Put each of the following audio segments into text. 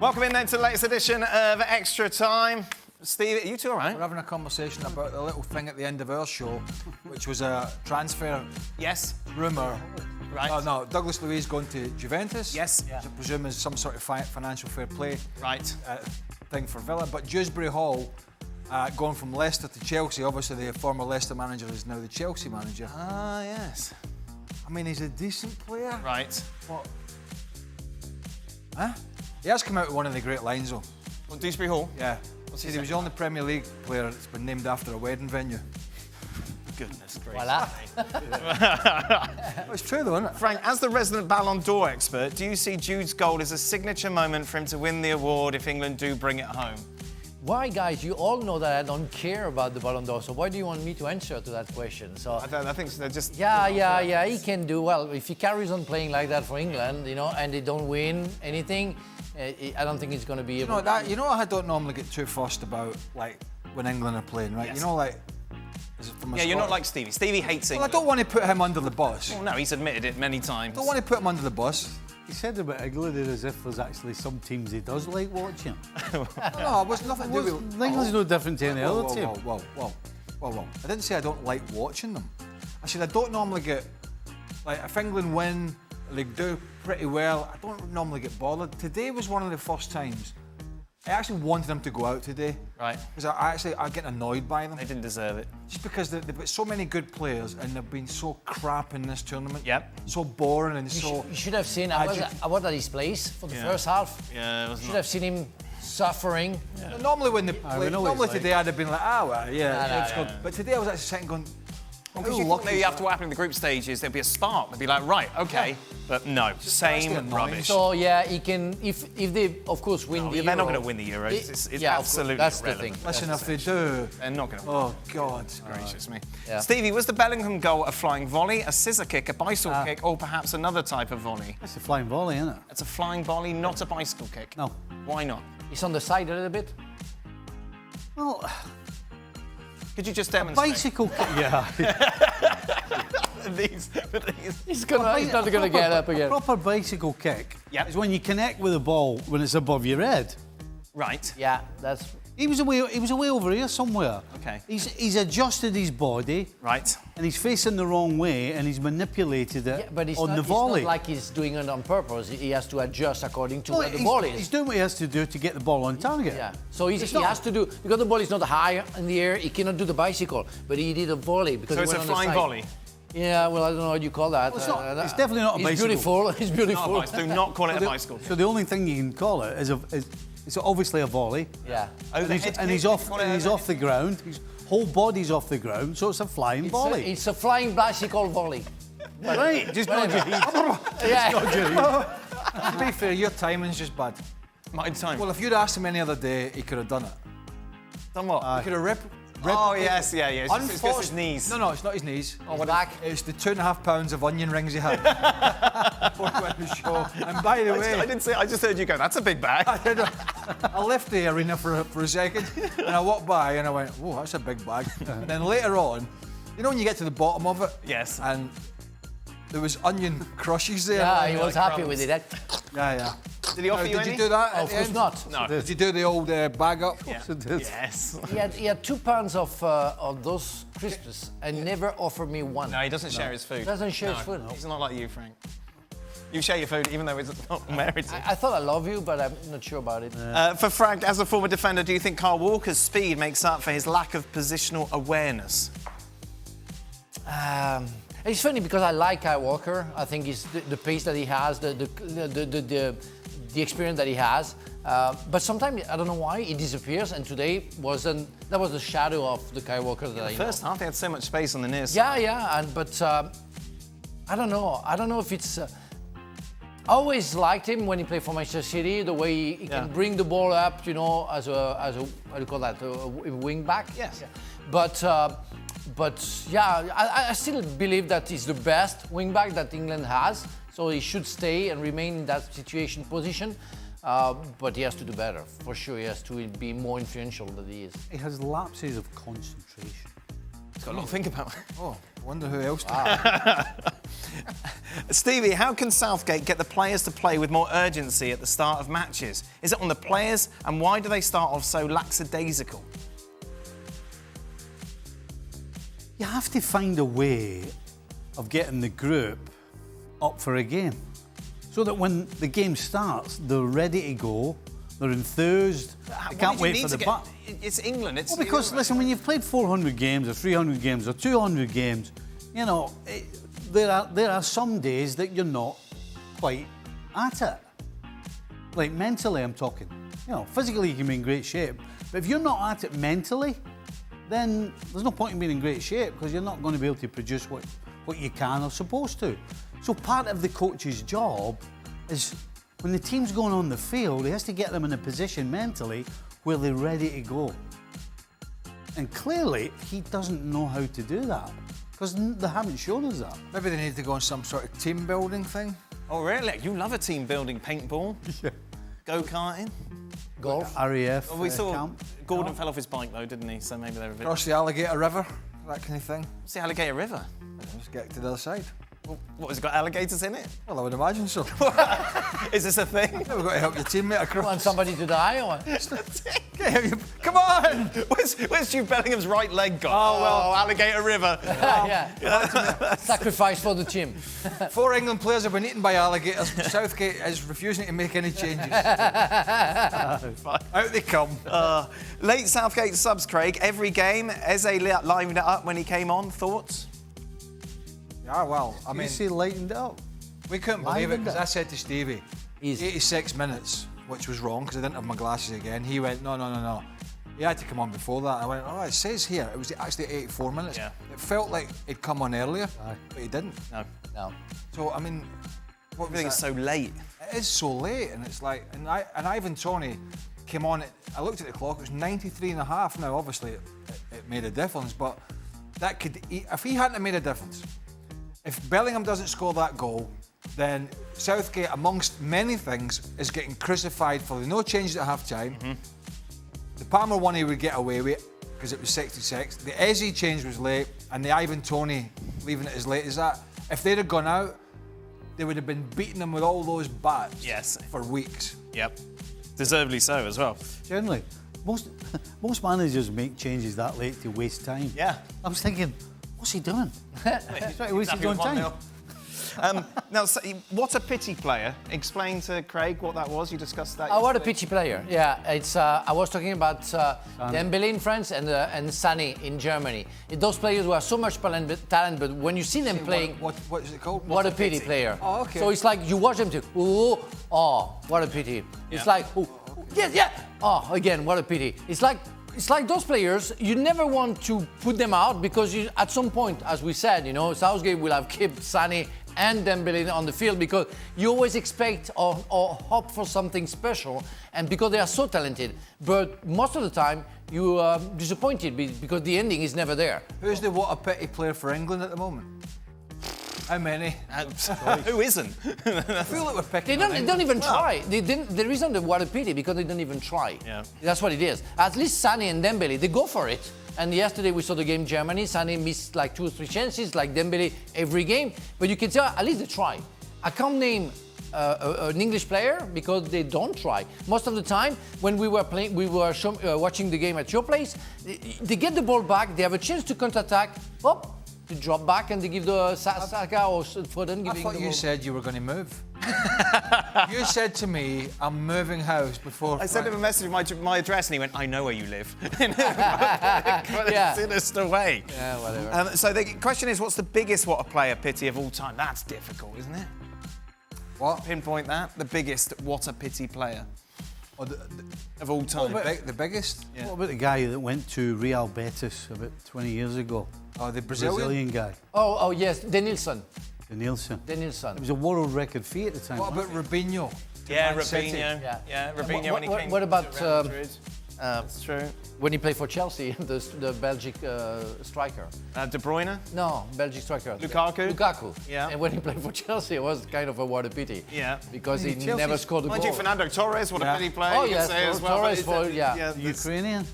Welcome in then to the latest edition of Extra Time. Steve, are you two all right? We're having a conversation about the little thing at the end of our show, which was a transfer rumour. Right. No, Douglas Luiz going to Juventus. Yes. Which I presume is some sort of financial fair play thing for Villa. But Dewsbury Hall going from Leicester to Chelsea. Obviously, the former Leicester manager is now the Chelsea manager. Ah, yes. I mean, he's a decent player. Right. What? Huh? He has come out with one of the great lines, though. Well, Dewsbury Hall? Yeah. He was the only Premier League player that's been named after a wedding venue. Goodness gracious. Voila. It's true, though, isn't it? Frank, as the resident Ballon d'Or expert, do you see Jude's goal as a signature moment for him to win the award if England do bring it home? Why, guys? You all know that I don't care about the Ballon d'Or, so why do you want me to answer to that question? So I think they're just... Yeah, he can do well. If he carries on playing like that for England, you know, and they don't win anything, I don't think he's going to be able to... I don't normally get too fussed about, like, when England are playing, right? Yes. You know, like... You're not like Stevie. Stevie hates England. Well, I don't want to put him under the bus. Well, no, he's admitted it many times. I don't want to put him under the bus. He said about England as if there's actually some teams he does like watching. No, it was nothing to do with... England's no different to any other team. Whoa. I didn't say I don't like watching them. I said I don't normally get... Like, if England win, they do pretty well, I don't normally get bothered. Today was one of the first times I actually wanted them to go out today. Right. Because I get annoyed by them. They didn't deserve it. Just because they've got so many good players and they've been so crap in this tournament. Yep. So boring and You should have seen I was at his place for the first half. Yeah, it was You should have seen him suffering. Yeah. Normally when they play, normally today I'd have been like, But today I was actually sitting going, because you thought maybe after what happened in the group stages, there'd be a spark. They'd be like, right, okay. Yeah. But no, same rubbish. So, yeah, he can... If they, of course, win the Euro... They're not going to win the Euros. It's absolutely that's irrelevant. the thing. Listen, if they do... They're not going to win. Oh, God. Gracious me. Yeah. Stevie, was the Bellingham goal a flying volley, a scissor kick, a bicycle kick, or perhaps another type of volley? That's a flying volley, isn't it? It's a flying volley, not a bicycle kick. No. Why not? He's on the side a little bit. Well... Could you just demonstrate? Bicycle kick, yeah. He's not going to get up again. A proper bicycle kick is when you connect with the ball when it's above your head. Right. Yeah, that's... He was away over here somewhere. Okay. He's adjusted his body. Right. And he's facing the wrong way and he's manipulated it but on the volley. It's not like he's doing it on purpose. He has to adjust according to where the ball is. He's doing what he has to do to get the ball on target. Yeah. So he has to do... Because the ball is not high in the air, he cannot do the bicycle. But he did a volley. Because So it's a flying volley? Yeah, well, I don't know what you call that. Well, it's definitely not a bicycle. He's beautiful. Do not call it a bicycle. So the only thing you can call it is it's obviously a volley. Yeah. And he's off the ground. His whole body's off the ground, so it's a flying volley. It's a flying bicycle volley. Right, just nod your head. To be fair, your timing's just bad. My time. Well, if you'd asked him any other day, he could have done it. Done what? He could have ripped. Oh, yes, yeah. It's just his knees. No, it's not his knees. His back. It's the 2.5 pounds of onion rings he had before he went to the show. And by the way... I didn't say, I just heard you go, that's a big bag. I left the arena for a second and I walked by and I went, whoa, that's a big bag. And then later on, you know when you get to the bottom of it? Yes. And there was onion crushes there. Yeah, he was happy with it. Yeah. Did he offer you any? Did you do that? Of course not. No. Did you do the old bag up? Yeah. Yes. He had 2 pounds of those crisps and never offered me one. No, he doesn't share his food. He doesn't share his food. He's not like you, Frank. You share your food even though it's not merited. I thought I love you, but I'm not sure about it. For Frank, as a former defender, do you think Kyle Walker's speed makes up for his lack of positional awareness? It's funny because I like Kyle Walker. I think it's the pace that he has, the experience that he has. But sometimes, I don't know why, he disappears, and today that was the shadow of the Kyle Walker that I know. First half, they had so much space on the near side. Yeah, but I don't know. I don't know if it's... I always liked him when he played for Manchester City, the way he can bring the ball up, you know, as a what do you call that, a wing back. Yes. Yeah. But yeah, I still believe that he's the best wing back that England has. So he should stay and remain in that position. But he has to do better, for sure. He has to be more influential than he is. He has lapses of concentration. Got a lot to think about. Oh, I wonder who else. Stevie, how can Southgate get the players to play with more urgency at the start of matches? Is it on the players, and why do they start off so lackadaisical? You have to find a way of getting the group up for a game so that when the game starts, they're ready to go, they're enthused, they can't wait for the bat. It's England. It's Well, because, listen, when you've played 400 games or 300 games or 200 games, you know, there are some days that you're not quite at it. Like mentally, I'm talking. You know, physically you can be in great shape, but if you're not at it mentally, then there's no point in being in great shape because you're not going to be able to produce what you can or supposed to. So part of the coach's job is when the team's going on the field, he has to get them in a position mentally where they're ready to go. And clearly, he doesn't know how to do that because they haven't shown us that. Maybe they need to go on some sort of team building thing. Oh, really? You love a team building, paintball, go-karting. Golf. RAF Well, we saw camp. Gordon fell off his bike, though, didn't he? So maybe they were a bit... Cross the Alligator River, that kind of thing. It's the Alligator River. Just get to the other side. Well, what, has it got alligators in it? Well, I would imagine so. Is this a thing? We've got to help your teammate across. Want somebody to die or? Come on! Where's Jude Bellingham's right leg gone? Oh, well. Alligator River. Yeah. Sacrifice for the team. 4 England players have been eaten by alligators. Southgate is refusing to make any changes. Out they come. Late Southgate subs, Craig. Every game, Eze livened it up when he came on. Thoughts? Yeah, well, I You mean, see, lightened it up. we couldn't believe it livened because it. I said to Stevie, Easy. 86 minutes, which was wrong because I didn't have my glasses again. He went, no. He had to come on before that. I went, it says here, it was actually 84 minutes. Yeah. It felt like he'd come on earlier, but he didn't. No. So, I mean, what was Everything is that? so late. It is so late, and it's like, and Ivan Toney came on. I looked at the clock; it was 93 and a half. Now, obviously, it made a difference, but that could, if he hadn't made a difference, if Bellingham doesn't score that goal, then Southgate, amongst many things, is getting crucified for the no changes at half time. The Palmer one he would get away with because it was 66. The Eze change was late, and the Ivan Toney leaving it as late as that. If they'd have gone out, they would have been beating them with all those bats Yes. for weeks. Yep. Deservedly so as well. Generally, most managers make changes that late to waste time. Yeah. I was thinking, what's he doing? He's trying to waste his own time. Now, so, what a pity player. Explain to Craig what that was. You discussed that. Oh, what a yesterday. pitchy player. Yeah, it's. I was talking about Dembélé in France and Sané in Germany. Those players who have so much talent, but when you see them playing, What is it called? what a pity player. Oh, okay. So it's like you watch them too. Oh, what a pity. It's like, yeah. Oh, again, what a pity. It's like those players, you never want to put them out because at some point, as we said, Southgate will have kept Sané and Dembélé on the field because you always expect or hope for something special, and because they are so talented. But most of the time, you are disappointed because the ending is never there. Who's the what a pity player for England at the moment? How many? Who isn't? I feel like we're picking. They don't even try. The reason they what a pity because they don't even try. Yeah. That's what it is. At least Sané and Dembélé, they go for it. And yesterday we saw the game Germany. Sané missed like 2 or 3 chances, like Dembélé every game. But you can tell at least they try. I can't name an English player because they don't try. Most of the time when we were playing, watching the game at your place. They get the ball back. They have a chance to counter-attack. They drop back and they give the Saka or Foden. I thought you said you were going to move. You said to me, I'm moving house before... I sent him a message with my address and he went, I know where you live. Yeah. Sinister way. Yeah, whatever. So the question is, what's the biggest what a player pity of all time? That's difficult, isn't it? What? Pinpoint that. The biggest what a pity player Oh, of all time. the biggest? Yeah. What about the guy that went to Real Betis about 20 years ago? Oh, the Brazilian? Guy, Oh yes, Denilson. Nielsen. Denilson. It was a world record fee at the time. What about wasn't Robinho? Yeah, Man City. Robinho. Yeah. Yeah, Robinho when he came What about to Real Madrid. That's true. when he played for Chelsea, the Belgic striker? De Bruyne. No, Belgic striker. Lukaku? Yeah. And when he played for Chelsea, it was kind of a what a pity. Yeah. Because he Chelsea- never scored a Mind goal. you, Fernando Torres, what a pity player. Oh, you yes, can say as well. Torres but for- yeah. the Ukrainian.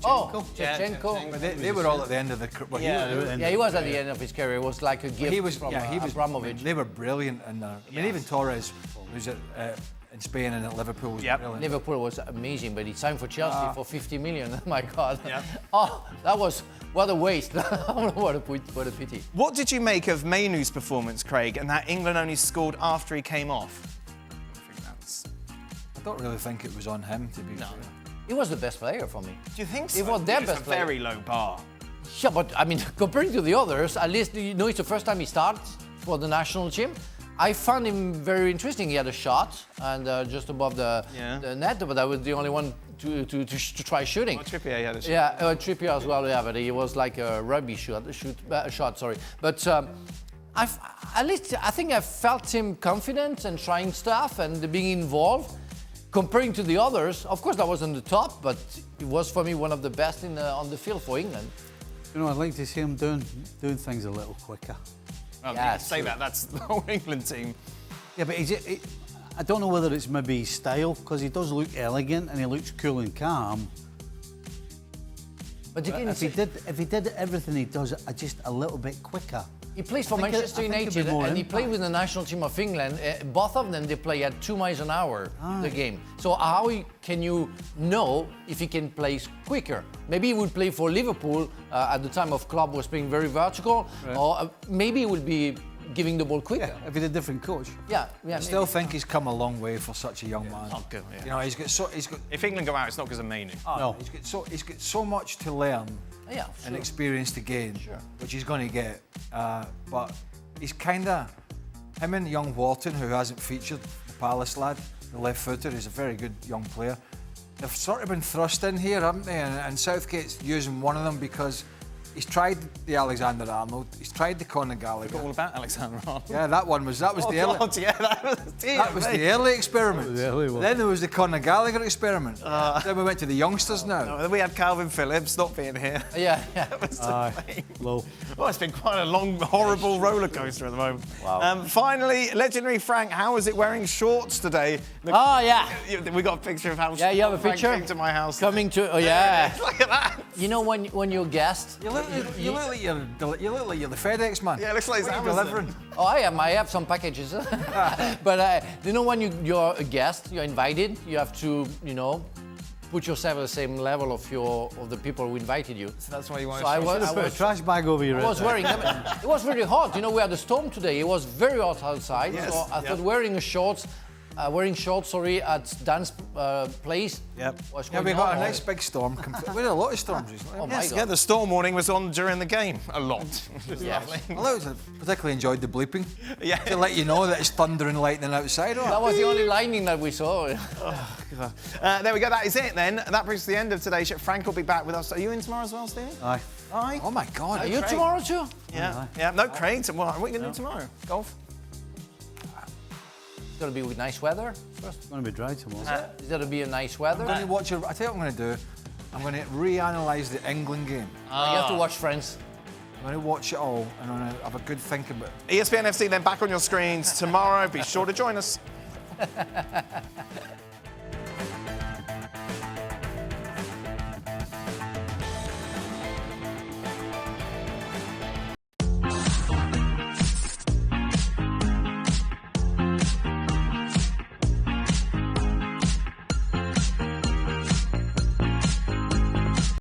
Oh, Shevchenko. But they were all at the end of the career. Yeah, he was at the end of his career. It was like a gift from Abramovich. They were brilliant. And even Torres was in Spain and at Liverpool was brilliant. Liverpool was amazing, but he signed for Chelsea for 50 million. Oh my God. Yeah. Oh, that was what a waste. What a pity. What did you make of Mainoo's performance, Craig, and that England only scored after he came off? I don't really think it was on him, to be fair. He was the best player for me. Do you think so? He was their best It's a player. very low bar. Yeah, but I mean, comparing to the others, at least it's the first time he starts for the national team. I found him very interesting. He had a shot and just above the net, but I was the only one to try shooting. Well, Trippier had a shot. Yeah, Trippier as well. Yeah, but he was like a rugby shot. Sorry, but. At least I think I felt him confident and trying stuff and being involved. Comparing to the others, of course, that wasn't the top, but it was for me one of the best on the field for England. You know, I'd like to see him doing things a little quicker. Well, you could say that. That's the whole England team. Yeah, but I don't know whether it's maybe his style, because he does look elegant and he looks cool and calm. But if he did everything he does just a little bit quicker. He plays for Manchester United and he played with the national team of England. Both of them, they play at 2 miles an hour, the game. So how can you know if he can play quicker? Maybe he would play for Liverpool at the time of Klopp was playing very vertical, or maybe he would be giving the ball quicker. Yeah, if he had a different coach. Yeah. I still think he's come a long way for such a young man. Not good, yeah. You know, he's got. If England go out, it's not because of Mainoo. No. He's got so much to learn. Yeah, and experience to gain, which he's going to get. But he's kind of him and young Wharton, who hasn't featured, the Palace lad, the left footer, is a very good young player. They've sort of been thrust in here, haven't they? And Southgate's using one of them because he's tried the Alexander-Arnold, he's tried the Conor Gallagher. All about Alexander-Arnold. Yeah, that was the early. God, yeah, that was The early experiment. The early one. Then there was the Conor Gallagher experiment. Then we went to the youngsters now. Then we had Calvin Phillips not being here. Yeah. Low. Well, it's been quite a long, horrible roller coaster at the moment. Wow. Finally, legendary Frank, how was it wearing shorts today? Look, we got a picture of how you have a Frank picture came to my house. Coming to Look at that. You know when you're guest. You look like you're the FedEx man. Yeah, it looks like What are you Amazon. delivering. Oh, I have some packages. But you know when you're a guest, you're invited, you have to, put yourself at the same level of the people who invited you. So that's why you want So I Put a trash bag over your I head. was wearing them. It was really hot. We had a storm today. It was very hot outside. Yes, So I thought wearing shorts at dance place was Yeah, quite we got a normal. nice big storm. We had a lot of storms recently. Oh my Yes, God. yeah, the storm warning was on during the game. A lot. Yes. I particularly enjoyed the bleeping. Yeah. To let you know that it's thunder and lightning outside. That was the only lightning that we saw. There we go, that is it then. That brings us to the end of today's show. Frank will be back with us. Are you in tomorrow as well, Steve? Aye. Aye. Oh my God. Are you tomorrow too? Yeah. No, Craig, tomorrow. What are you going to do tomorrow? Golf? It's going to be with nice weather. It's going to be dry tomorrow. Is going to be a nice weather? I'm going to watch I tell you what I'm going to do. I'm going to reanalyse the England game. You have to watch Friends. I'm going to watch it all and I'm going to have a good think about it. ESPN FC then back on your screens tomorrow. Be sure to join us.